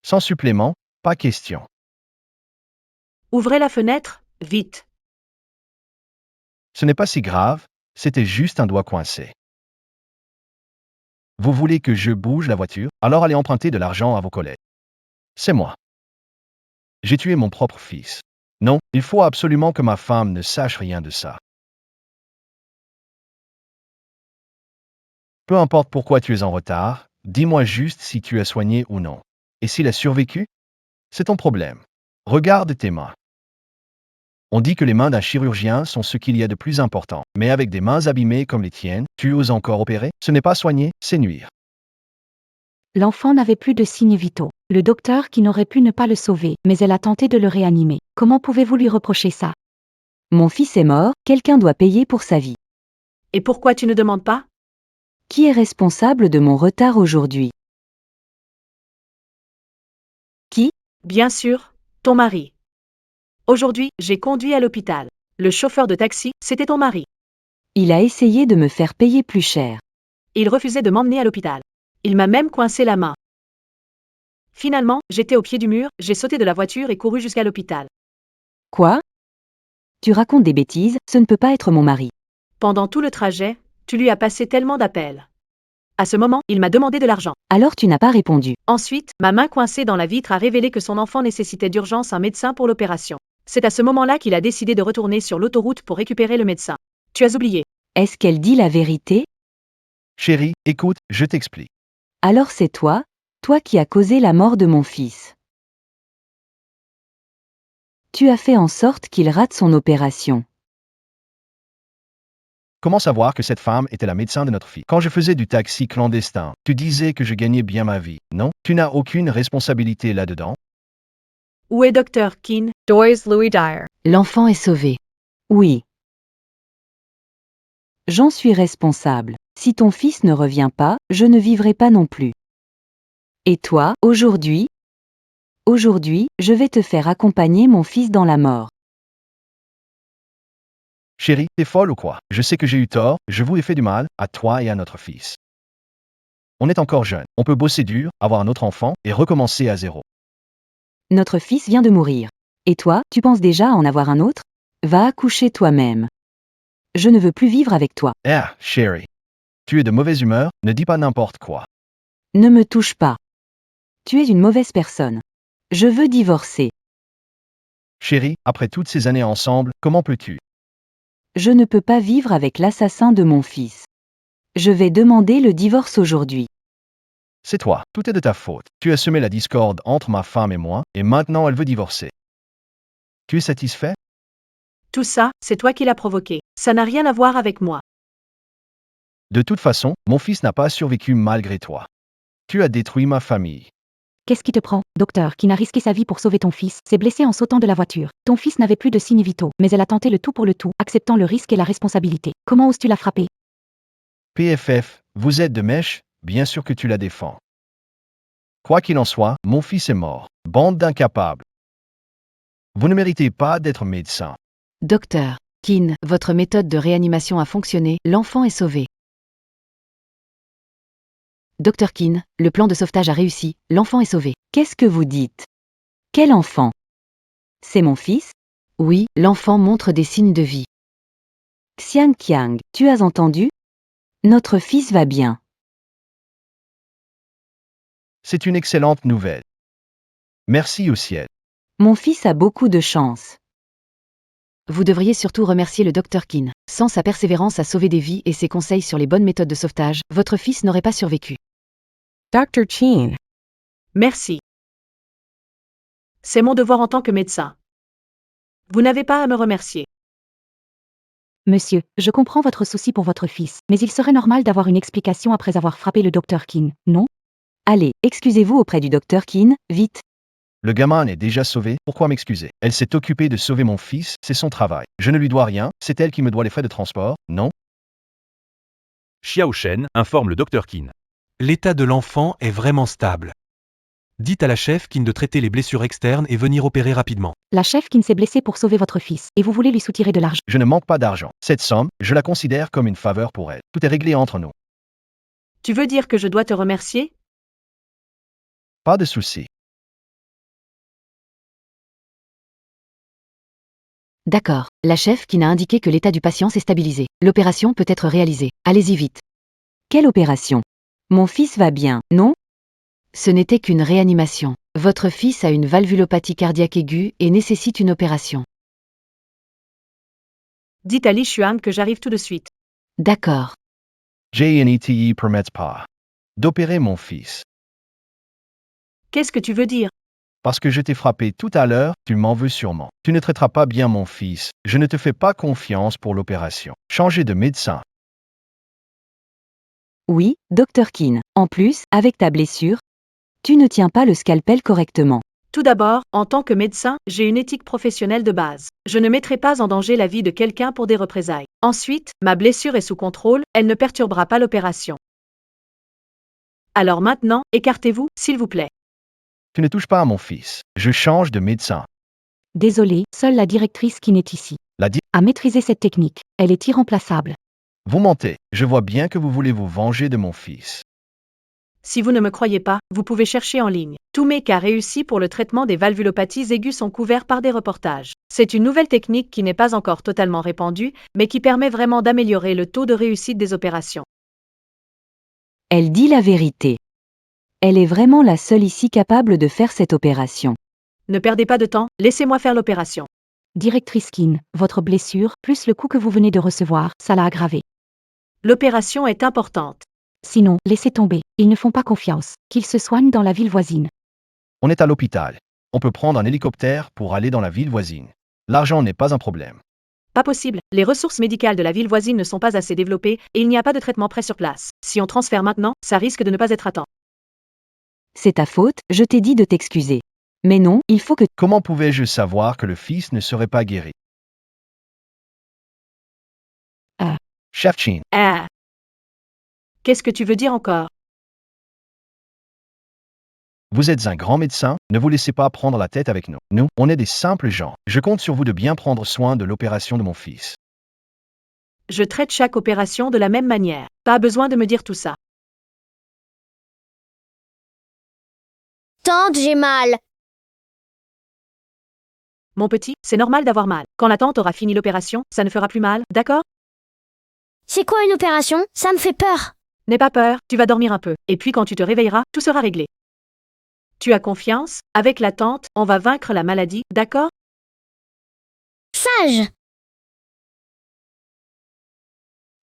Sans supplément, pas question. Ouvrez la fenêtre, vite. Ce n'est pas si grave, c'était juste un doigt coincé. Vous voulez que je bouge la voiture, alors allez emprunter de l'argent à vos collègues. C'est moi. J'ai tué mon propre fils. Non, il faut absolument que ma femme ne sache rien de ça. Peu importe pourquoi tu es en retard, Dis-moi juste si tu as soigné ou non. Et s'il a survécu? C'est ton problème. Regarde tes mains. On dit que les mains d'un chirurgien sont ce qu'il y a de plus important. Mais avec des mains abîmées comme les tiennes, tu oses encore opérer? Ce n'est pas soigner, c'est nuire. L'enfant n'avait plus de signes vitaux. Le docteur qui n'aurait pu ne pas le sauver, mais elle a tenté de le réanimer. Comment pouvez-vous lui reprocher ça? Mon fils est mort, quelqu'un doit payer pour sa vie. Et pourquoi tu ne demandes pas? Qui est responsable de mon retard aujourd'hui? Bien sûr, ton mari. Aujourd'hui, j'ai conduit à l'hôpital. Le chauffeur de taxi, c'était ton mari. Il a essayé de me faire payer plus cher. Il refusait de m'emmener à l'hôpital. Il m'a même coincé la main. Finalement, j'étais au pied du mur, j'ai sauté de la voiture et couru jusqu'à l'hôpital. Quoi? Tu racontes des bêtises, ce ne peut pas être mon mari. Pendant tout le trajet, tu lui as passé tellement d'appels. À ce moment, il m'a demandé de l'argent. Alors tu n'as pas répondu. Ensuite, ma main coincée dans la vitre a révélé que son enfant nécessitait d'urgence un médecin pour l'opération. C'est à ce moment-là qu'il a décidé de retourner sur l'autoroute pour récupérer le médecin. Tu as oublié. Est-ce qu'elle dit la vérité? Chérie, écoute, je t'explique. Alors c'est toi qui as causé la mort de mon fils. Tu as fait en sorte qu'il rate son opération. Comment savoir que cette femme était la médecin de notre fille? Quand je faisais du taxi clandestin, tu disais que je gagnais bien ma vie, non? Tu n'as aucune responsabilité là-dedans? Où est Dr. Keane? Doris Louis Dyer. L'enfant est sauvé. Oui. J'en suis responsable. Si ton fils ne revient pas, je ne vivrai pas non plus. Et toi, aujourd'hui, je vais te faire accompagner mon fils dans la mort. Chérie, t'es folle ou quoi? Je sais que j'ai eu tort, je vous ai fait du mal, à toi et à notre fils. On est encore jeune, on peut bosser dur, avoir un autre enfant, et recommencer à zéro. Notre fils vient de mourir. Et toi, tu penses déjà à en avoir un autre? Va accoucher toi-même. Je ne veux plus vivre avec toi. Ah, chérie. Tu es de mauvaise humeur, ne dis pas n'importe quoi. Ne me touche pas. Tu es une mauvaise personne. Je veux divorcer. Chérie, après toutes ces années ensemble, comment peux-tu? Je ne peux pas vivre avec l'assassin de mon fils. Je vais demander le divorce aujourd'hui. C'est toi, tout est de ta faute. Tu as semé la discorde entre ma femme et moi, et maintenant elle veut divorcer. Tu es satisfait? Tout ça, c'est toi qui l'as provoqué. Ça n'a rien à voir avec moi. De toute façon, mon fils n'a pas survécu malgré toi. Tu as détruit ma famille. Qu'est-ce qui te prend? Docteur, qui n'a risqué sa vie pour sauver ton fils, s'est blessé en sautant de la voiture. Ton fils n'avait plus de signes vitaux, mais elle a tenté le tout pour le tout, acceptant le risque et la responsabilité. Comment oses-tu la frapper? PFF, vous êtes de mèche, bien sûr que tu la défends. Quoi qu'il en soit, mon fils est mort. Bande d'incapables. Vous ne méritez pas d'être médecin. Docteur Keane, votre méthode de réanimation a fonctionné, l'enfant est sauvé. Dr Keane, le plan de sauvetage a réussi, l'enfant est sauvé. Qu'est-ce que vous dites? Quel enfant? C'est mon fils? Oui, l'enfant montre des signes de vie. Xiang Qiang, tu as entendu? Notre fils va bien. C'est une excellente nouvelle. Merci au ciel. Mon fils a beaucoup de chance. Vous devriez surtout remercier le Dr Keane. Sans sa persévérance à sauver des vies et ses conseils sur les bonnes méthodes de sauvetage, votre fils n'aurait pas survécu. Dr. Keane. Merci. C'est mon devoir en tant que médecin. Vous n'avez pas à me remercier. Monsieur, je comprends votre souci pour votre fils, mais il serait normal d'avoir une explication après avoir frappé le Dr Keane, non? Allez, excusez-vous auprès du Dr Keane, vite. Le gamin est déjà sauvé, pourquoi m'excuser? Elle s'est occupée de sauver mon fils, c'est son travail. Je ne lui dois rien, c'est elle qui me doit les frais de transport, non? Xiao Shen informe le Dr Keane. L'état de l'enfant est vraiment stable. Dites à la chef Keane de traiter les blessures externes et venir opérer rapidement. La chef Keane s'est blessée pour sauver votre fils, et vous voulez lui soutirer de l'argent. Je ne manque pas d'argent. Cette somme, je la considère comme une faveur pour elle. Tout est réglé entre nous. Tu veux dire que je dois te remercier? Pas de souci. D'accord, la chef Keane a indiqué que l'état du patient s'est stabilisé. L'opération peut être réalisée. Allez-y vite. Quelle opération? Mon fils va bien, non? Ce n'était qu'une réanimation. Votre fils a une valvulopathie cardiaque aiguë et nécessite une opération. Dites à Li Xuan que j'arrive tout de suite. D'accord. JNETE permets pas. d'opérer mon fils. Qu'est-ce que tu veux dire? Parce que je t'ai frappé tout à l'heure, tu m'en veux sûrement. Tu ne traiteras pas bien mon fils. Je ne te fais pas confiance pour l'opération. Changer de médecin. Oui, Dr. Keane. En plus, avec ta blessure, tu ne tiens pas le scalpel correctement. Tout d'abord, en tant que médecin, j'ai une éthique professionnelle de base. Je ne mettrai pas en danger la vie de quelqu'un pour des représailles. Ensuite, ma blessure est sous contrôle, elle ne perturbera pas l'opération. Alors maintenant, écartez-vous, s'il vous plaît. Tu ne touches pas à mon fils. Je change de médecin. Désolé, seule la directrice Keane est ici. À maîtriser cette technique. Elle est irremplaçable. Vous mentez. Je vois bien que vous voulez vous venger de mon fils. Si vous ne me croyez pas, vous pouvez chercher en ligne. Tous mes cas réussis pour le traitement des valvulopathies aiguës sont couverts par des reportages. C'est une nouvelle technique qui n'est pas encore totalement répandue, mais qui permet vraiment d'améliorer le taux de réussite des opérations. Elle dit la vérité. Elle est vraiment la seule ici capable de faire cette opération. Ne perdez pas de temps, laissez-moi faire l'opération. Directrice Keane, votre blessure, plus le coup que vous venez de recevoir, ça l'a aggravé. L'opération est importante. Sinon, laissez tomber. Ils ne font pas confiance. Qu'ils se soignent dans la ville voisine. On est à l'hôpital. On peut prendre un hélicoptère pour aller dans la ville voisine. L'argent n'est pas un problème. Pas possible, les ressources médicales de la ville voisine ne sont pas assez développées et il n'y a pas de traitement prêt sur place. Si on transfère maintenant, ça risque de ne pas être à temps. C'est ta faute, je t'ai dit de t'excuser. Mais non, il faut que... Comment pouvais-je savoir que le fils ne serait pas guéri? Chef Chin, Ah. Qu'est-ce que tu veux dire encore? vous êtes un grand médecin, ne vous laissez pas prendre la tête avec nous. Nous, on est des simples gens. Je compte sur vous de bien prendre soin de l'opération de mon fils. Je traite chaque opération de la même manière. Pas besoin de me dire tout ça. Tante, j'ai mal. Mon petit, c'est normal d'avoir mal. Quand la tante aura fini l'opération, ça ne fera plus mal, d'accord? C'est quoi une opération? Ça me fait peur. N'aie pas peur, tu vas dormir un peu. Et puis quand tu te réveilleras, tout sera réglé. Tu as confiance? Avec la tante, on va vaincre la maladie, d'accord? Sage.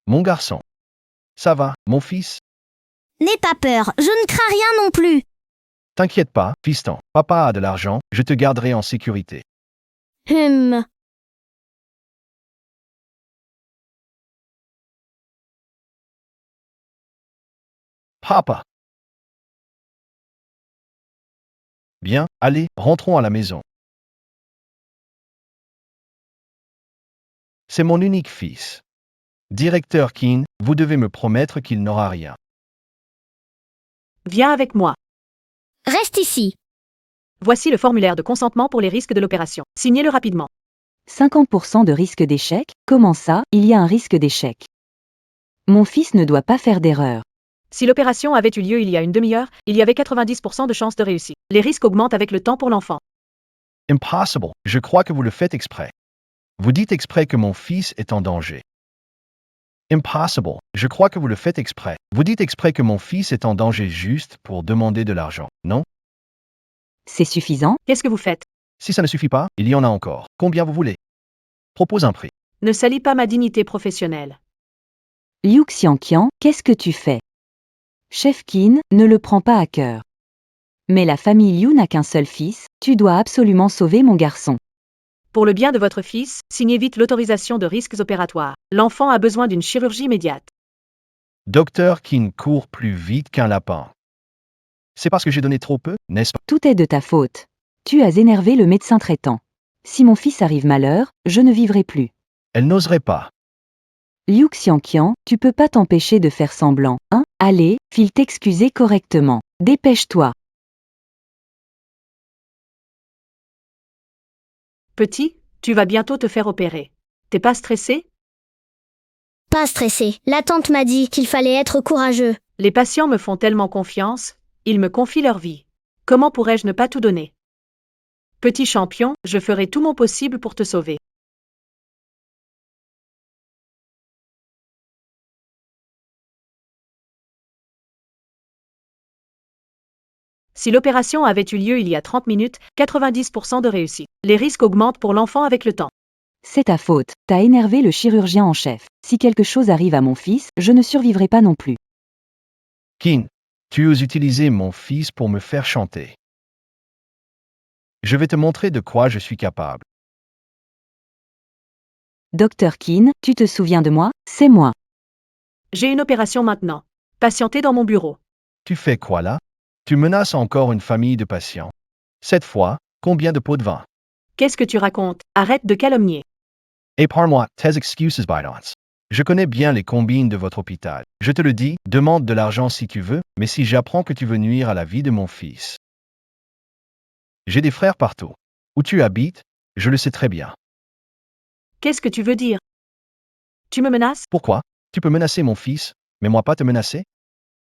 Mon garçon. Ça va, mon fils? N'aie pas peur, je ne crains rien non plus. T'inquiète pas, fiston. Papa a de l'argent, je te garderai en sécurité. Papa. Bien, allez, rentrons à la maison. C'est mon unique fils. Directeur Keane, vous devez me promettre qu'il n'aura rien. Viens avec moi. Reste ici. Voici le formulaire de consentement pour les risques de l'opération. Signez-le rapidement. 50% de risque d'échec? Comment ça, il y a un risque d'échec? Mon fils ne doit pas faire d'erreur. Si l'opération avait eu lieu il y a une demi-heure, il y avait 90% de chances de réussite. Les risques augmentent avec le temps pour l'enfant. Impossible, je crois que vous le faites exprès. Vous dites exprès que mon fils est en danger. Impossible, je crois que vous le faites exprès. Vous dites exprès que mon fils est en danger juste pour demander de l'argent, non? C'est suffisant? Qu'est-ce que vous faites? Si ça ne suffit pas, il y en a encore. Combien vous voulez? Propose un prix. Ne salis pas ma dignité professionnelle. Liu Xiangqian, qu'est-ce que tu fais? Chef Keane, ne le prends pas à cœur. Mais la famille Liu n'a qu'un seul fils, tu dois absolument sauver mon garçon. Pour le bien de votre fils, signez vite l'autorisation de risques opératoires. L'enfant a besoin d'une chirurgie immédiate. Docteur Keane court plus vite qu'un lapin. C'est parce que j'ai donné trop peu, n'est-ce pas? Tout est de ta faute. Tu as énervé le médecin traitant. Si mon fils arrive malheur, je ne vivrai plus. Elle n'oserait pas. Liu Xiangqian, tu peux pas t'empêcher de faire semblant, hein? Allez, file t'excuser correctement. Dépêche-toi. Petit, tu vas bientôt te faire opérer. T'es pas stressé? Pas stressé. La tante m'a dit qu'il fallait être courageux. Les patients me font tellement confiance, ils me confient leur vie. Comment pourrais-je ne pas tout donner? Petit champion, je ferai tout mon possible pour te sauver. Si l'opération avait eu lieu il y a 30 minutes, 90% de réussite. Les risques augmentent pour l'enfant avec le temps. C'est ta faute, t'as énervé le chirurgien en chef. Si quelque chose arrive à mon fils, je ne survivrai pas non plus. Keane, Tu oses utiliser mon fils pour me faire chanter. Je vais te montrer de quoi je suis capable. Docteur Keane, tu te souviens de moi? C'est moi. J'ai une opération maintenant. Patientez dans mon bureau. Tu fais quoi là? Tu menaces encore une famille de patients. Cette fois, combien de pots de vin? Qu'est-ce que tu racontes? Arrête de calomnier. Épargne-moi tes excuses bidons. Je connais bien les combines de votre hôpital. Je te le dis, demande de l'argent si tu veux, mais si j'apprends que tu veux nuire à la vie de mon fils. J'ai des frères partout. Où tu habites, je le sais très bien. Qu'est-ce que tu veux dire? Tu me menaces? Pourquoi? Tu peux menacer mon fils, mais moi pas te menacer?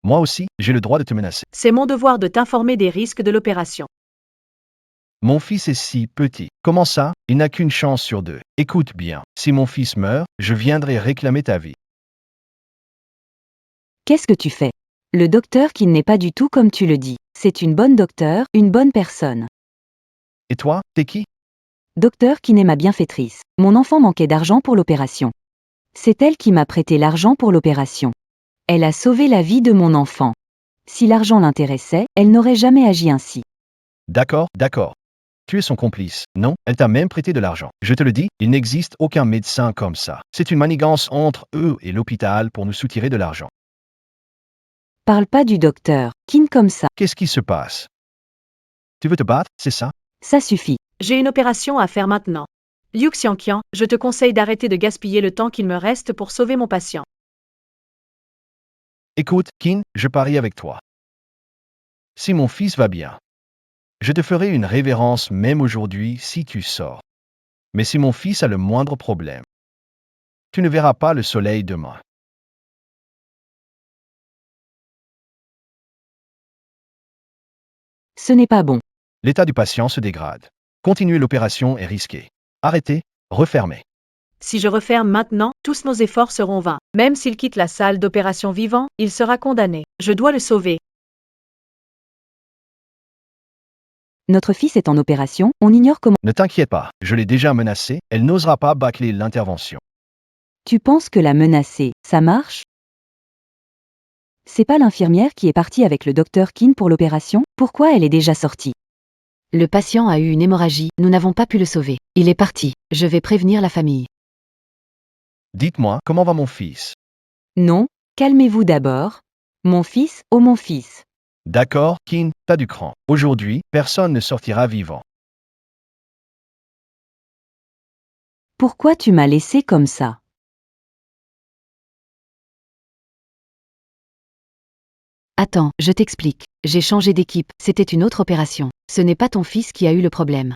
Moi aussi, j'ai le droit de te menacer. C'est mon devoir de t'informer des risques de l'opération. Mon fils est si petit. Comment ça? Il n'a qu'une chance sur deux. Écoute bien, si mon fils meurt, je viendrai réclamer ta vie. Qu'est-ce que tu fais? Le docteur Keane n'est pas du tout comme tu le dis. C'est une bonne docteure, une bonne personne. Et toi, t'es qui? Docteur Keane est ma bienfaitrice. Mon enfant manquait d'argent pour l'opération. C'est elle qui m'a prêté l'argent pour l'opération. Elle a sauvé la vie de mon enfant. Si l'argent l'intéressait, elle n'aurait jamais agi ainsi. D'accord, d'accord. Tu es son complice. Non, elle t'a même prêté de l'argent. Je te le dis, il n'existe aucun médecin comme ça. C'est une manigance entre eux et l'hôpital pour nous soutirer de l'argent. Parle pas du docteur Keane comme ça. Qu'est-ce qui se passe? Tu veux te battre, c'est ça? Ça suffit. J'ai une opération à faire maintenant. Liu Xianqian, je te conseille d'arrêter de gaspiller le temps qu'il me reste pour sauver mon patient. Écoute, Keane, je parie avec toi. Si mon fils va bien, je te ferai une révérence même aujourd'hui si tu sors. Mais si mon fils a le moindre problème, tu ne verras pas le soleil demain. Ce n'est pas bon. L'état du patient se dégrade. Continuer l'opération est risqué. Arrêtez, refermez. Si je referme maintenant, tous nos efforts seront vains. Même s'il quitte la salle d'opération vivant, il sera condamné. Je dois le sauver. Notre fils est en opération, on ignore comment. Ne t'inquiète pas, je l'ai déjà menacée, elle n'osera pas bâcler l'intervention. Tu penses que la menacer, ça marche? C'est pas l'infirmière qui est partie avec le docteur Keane pour l'opération? Pourquoi elle est déjà sortie? Le patient a eu une hémorragie, nous n'avons pas pu le sauver. Il est parti. Je vais prévenir la famille. Dites-moi, comment va mon fils? Non, calmez-vous d'abord. Mon fils, oh mon fils. D'accord, Keane, t'as du cran. Aujourd'hui, personne ne sortira vivant. Pourquoi tu m'as laissé comme ça? Attends, je t'explique. J'ai changé d'équipe, c'était une autre opération. Ce n'est pas ton fils qui a eu le problème.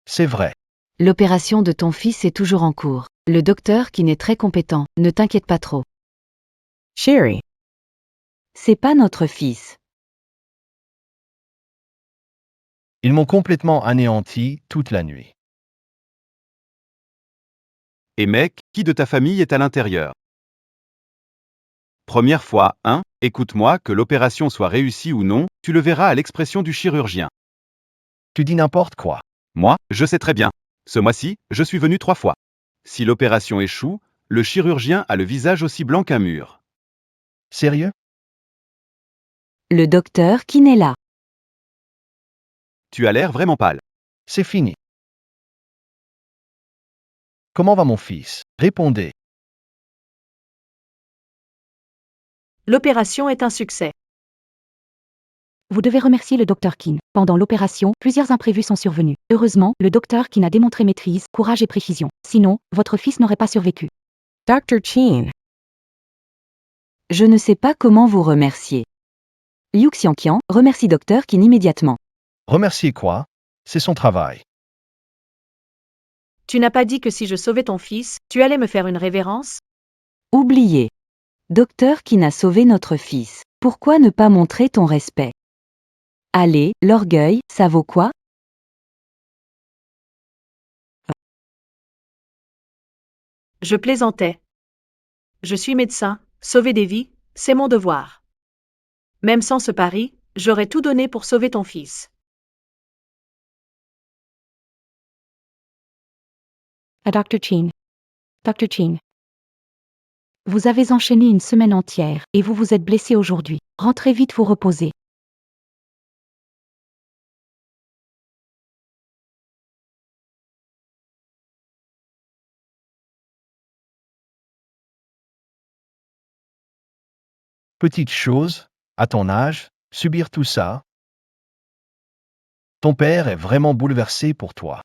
C'est vrai. L'opération de ton fils est toujours en cours. Le docteur qui n'est très compétent, ne t'inquiète pas trop. Sherry. C'est pas notre fils. Ils m'ont complètement anéanti toute la nuit. Et mec, qui de ta famille est à l'intérieur? Première fois, 1. Écoute-moi, que l'opération soit réussie ou non, tu le verras à l'expression du chirurgien. Tu dis n'importe quoi. Moi, je sais très bien. Ce mois-ci, je suis venu 3 fois. Si l'opération échoue, le chirurgien a le visage aussi blanc qu'un mur. Sérieux? Le docteur Keane est là. Tu as l'air vraiment pâle. C'est fini. Comment va mon fils? Répondez. L'opération est un succès. Vous devez remercier le docteur Keane. Pendant l'opération, plusieurs imprévus sont survenus. Heureusement, le docteur Keane a démontré maîtrise, courage et précision. Sinon, votre fils n'aurait pas survécu. Dr. Cheen. Je ne sais pas comment vous remercier. Liu Xianqian, remercie docteur Keane immédiatement. Remercier quoi? C'est son travail. Tu n'as pas dit que si je sauvais ton fils, tu allais me faire une révérence? Oubliez. Docteur Keane a sauvé notre fils. Pourquoi ne pas montrer ton respect? Allez, l'orgueil, ça vaut quoi? Je plaisantais. Je suis médecin, sauver des vies, c'est mon devoir. Même sans ce pari, j'aurais tout donné pour sauver ton fils. À Dr. Cheen. Dr. Cheen. Vous avez enchaîné une semaine entière, et vous vous êtes blessé aujourd'hui. Rentrez vite vous reposer. Petite chose, à ton âge, subir tout ça. Ton père est vraiment bouleversé pour toi.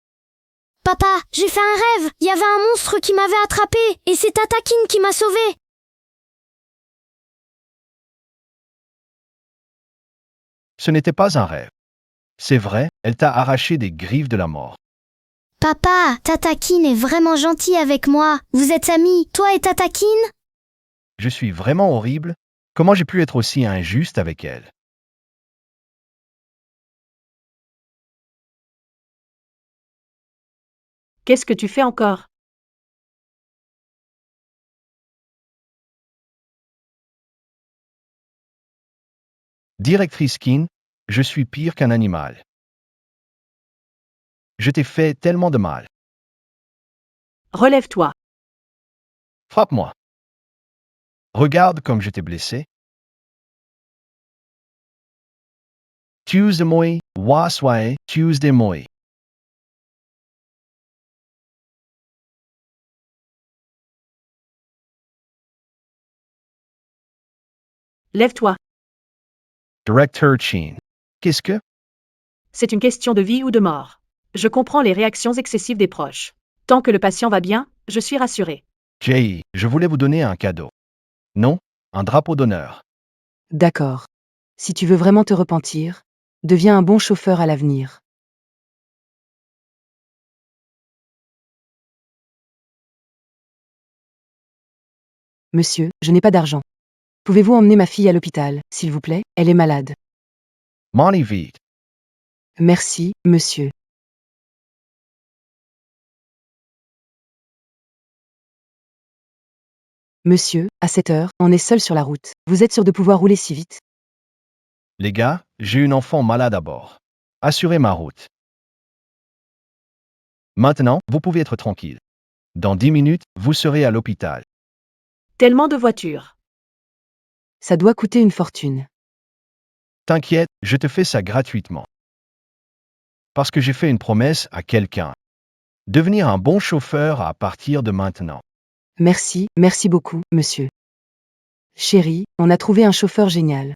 Papa, j'ai fait un rêve. Il y avait un monstre qui m'avait attrapé, et c'est Tata Kin qui m'a sauvé. Ce n'était pas un rêve. C'est vrai, elle t'a arraché des griffes de la mort. Papa, Tata Kin est vraiment gentille avec moi. Vous êtes amis, toi et Tata Kin? Je suis vraiment horrible. Comment j'ai pu être aussi injuste avec elle? Qu'est-ce que tu fais encore? Directrice Kin, je suis pire qu'un animal. Je t'ai fait tellement de mal. Relève-toi. Frappe-moi. Regarde comme je t'ai blessé. Tuesday-moi, waswae, Tuesday-moi. Lève-toi. Directeur Chin. Qu'est-ce que? C'est une question de vie ou de mort. Je comprends les réactions excessives des proches. Tant que le patient va bien, je suis rassuré. Jay, je voulais vous donner un cadeau. Non, un drapeau d'honneur. D'accord. Si tu veux vraiment te repentir, deviens un bon chauffeur à l'avenir. Monsieur, je n'ai pas d'argent. Pouvez-vous emmener ma fille à l'hôpital, s'il vous plaît? Elle est malade. Money vite. Merci, monsieur. Monsieur, à cette heure, on est seul sur la route. Vous êtes sûr de pouvoir rouler si vite? Les gars, j'ai une enfant malade à bord. Assurez ma route. Maintenant, vous pouvez être tranquille. Dans 10 minutes, vous serez à l'hôpital. Tellement de voitures. Ça doit coûter une fortune. T'inquiète, je te fais ça gratuitement. Parce que j'ai fait une promesse à quelqu'un. Devenir un bon chauffeur à partir de maintenant. Merci beaucoup, monsieur. Chérie, on a trouvé un chauffeur génial.